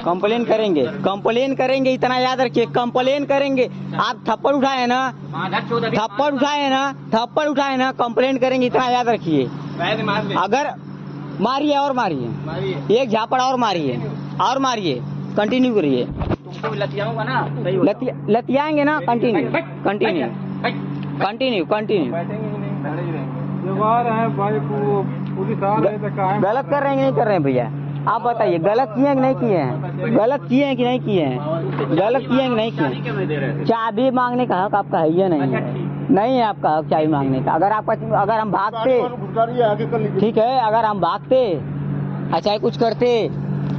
Complain करेंगे, complain करेंगे, इतना याद रखिए, कंप्लेन करेंगे। आप थप्पड़ उठाए ना, थप्पड़ उठाए ना, थप्पड़ उठाए ना, कंप्लेन करेंगे, इतना याद रखिए। अगर मारिए और मारिए, एक झापड़ और मारिए, और मारिए, कंटिन्यू करिए। तुमको लतियाऊंगा ना, लतियाएंगे ना, कंटिन्यू कंटिन्यू कंटिन्यू कंटिन्यू। गलत कर रहे हैं कि नहीं कर रहे हैं भैया, आप बताइए, गलत किए हैं कि नहीं किए हैं? गलत किए हैं कि नहीं किए हैं? गलत किए हैं कि नहीं किए? चाबी मांगने का हक आपका है या नहीं है? नहीं है आपका हक चाबी मांगने का। अगर हम भागते, ठीक है, अगर हम भागते अच्छा कुछ करते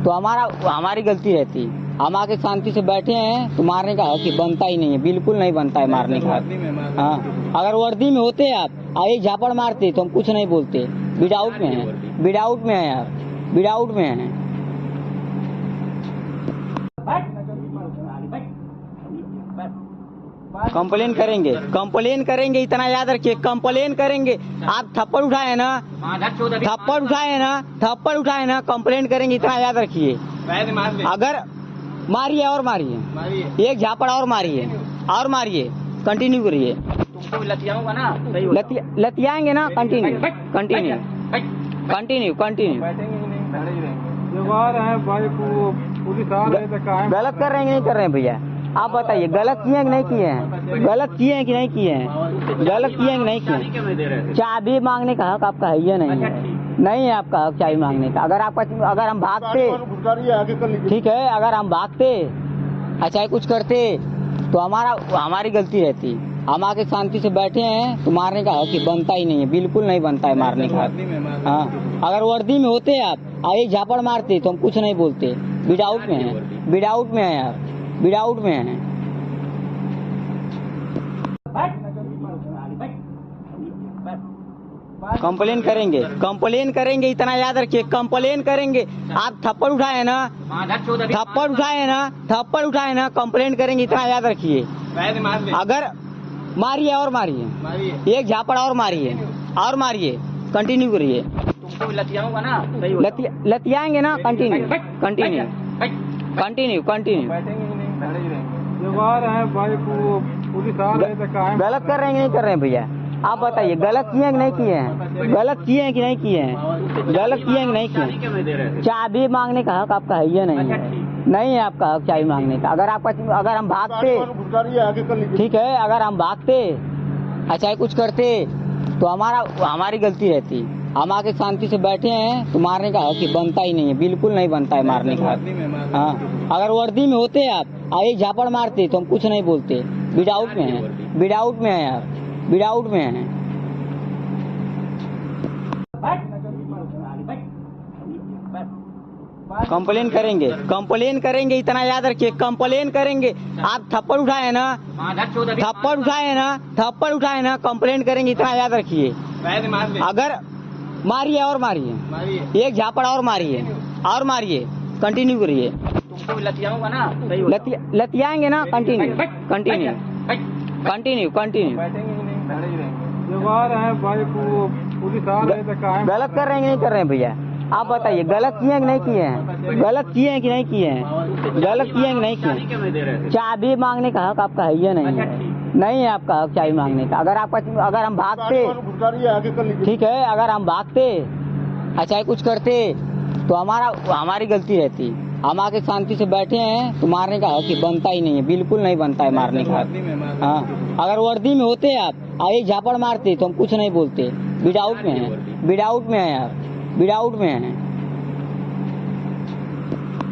तो हमारी गलती रहती। हम आके शांति से बैठे हैं तो मारने का हक बनता ही नहीं है, बिल्कुल नहीं बनता है मारने का। हाँ, अगर वर्दी में होते आप एक झापड़ मारते तो हम कुछ नहीं बोलते। विदाउट में है, विदाउट में है आप, विदाउट में है। कंप्लेन करेंगे, कंप्लेन करेंगे, इतना याद रखिए, कंप्लेन करेंगे। आप थप्पड़ उठाए ना, थप्पड़ उठाए ना, थप्पड़ उठाए ना, कंप्लेन करेंगे, इतना याद रखिए। अगर मारिए और मारिए, एक झापड़ और मारिए, और मारिए, कंटिन्यू करिए। तुमको लतियाऊंगा ना, लतियाएंगे ना, कंटिन्यू कंटिन्यू कंटिन्यू कंटिन्यू। गलत कर रहे हैं कि नहीं कर रहे हैं भैया, आप बताइए, गलत किए हैं कि नहीं किए हैं? गलत किए हैं कि नहीं किए हैं? गलत किए हैं कि नहीं किए? चाबी मांगने का हक आपका है या नहीं है? नहीं है आपका हक चाबी मांगने का। अगर हम भागते, ठीक है, अगर हम भागते अच्छा कुछ करते तो हमारी गलती रहती। हम आके शांति से बैठे हैं तो मारने का हक बनता ही नहीं है, बिल्कुल नहीं बनता है मारने का। हाँ, अगर वर्दी में होते आप एक झापड़ मारते तो हम कुछ नहीं बोलते। विदाउट में है, विदाउट में है आप, विदाउट में है। कंप्लेन करेंगे, कंप्लेन करेंगे, इतना याद रखिए, कंप्लेन करेंगे। आप थप्पड़ उठाए ना, थप्पड़ उठाए ना, थप्पड़ उठाए ना, कंप्लेन करेंगे, इतना याद रखिए। अगर मारिए और मारिए, एक झापड़ और मारिए, और मारिए, कंटिन्यू करिए। तुमको लतियाऊंगा ना, लतियाएंगे ना, कंटिन्यू कंटिन्यू कंटिन्यू कंटिन्यू। गलत कर रहे हैं कि नहीं कर रहे हैं भैया, आप बताइए, गलत किए हैं कि नहीं किए हैं? गलत किए हैं कि नहीं किए हैं? गलत किए हैं कि नहीं किए? चाबी मांगने का हक आपका है या नहीं है? नहीं है आपका हक चाबी मांगने का। अगर हम भागते, ठीक है, अगर हम भागते अच्छा कुछ करते तो हमारी गलती रहती। हम आके शांति से बैठे हैं तो मारने का हक बनता ही नहीं है, बिल्कुल नहीं बनता है मारने का। हाँ, अगर वर्दी में होते आप एक झापड़ मारते तो हम कुछ नहीं बोलते। विदाउट में है, विदाउट में है आप, विदाउट में है। कंप्लेन करेंगे, कंप्लेन करेंगे, इतना याद रखिए, कंप्लेन करेंगे। आप थप्पड़ उठाए ना, थप्पड़ उठाए ना, थप्पड़ उठाए ना, कंप्लेन करेंगे, इतना याद रखिए। अगर मारिए और मारिए, एक झापड़ और मारिए, और मारिए, कंटिन्यू करिए। तुमको लतियाऊंगा ना, लतियाएंगे ना, कंटिन्यू कंटिन्यू कंटिन्यू कंटिन्यू। गलत कर रहे हैं कि नहीं कर रहे हैं भैया, आप बताइए, गलत किए हैं कि नहीं किए हैं? गलत किए हैं कि नहीं किए हैं? गलत किए हैं कि नहीं किए? चाबी मांगने का हक आपका है या नहीं है? नहीं है आपका हक चाबी मांगने का। अगर हम भागते, ठीक है, अगर हम भागते अच्छा कुछ करते तो हमारी गलती रहती। हम आके शांति से बैठे हैं तो मारने का हक बनता ही नहीं है, बिल्कुल नहीं बनता है मारने का। हाँ, अगर वर्दी में होते आप एक झापड़ मारते तो हम कुछ नहीं बोलते। विदाउट में है, विदाउट में है आप, विदाउट में है।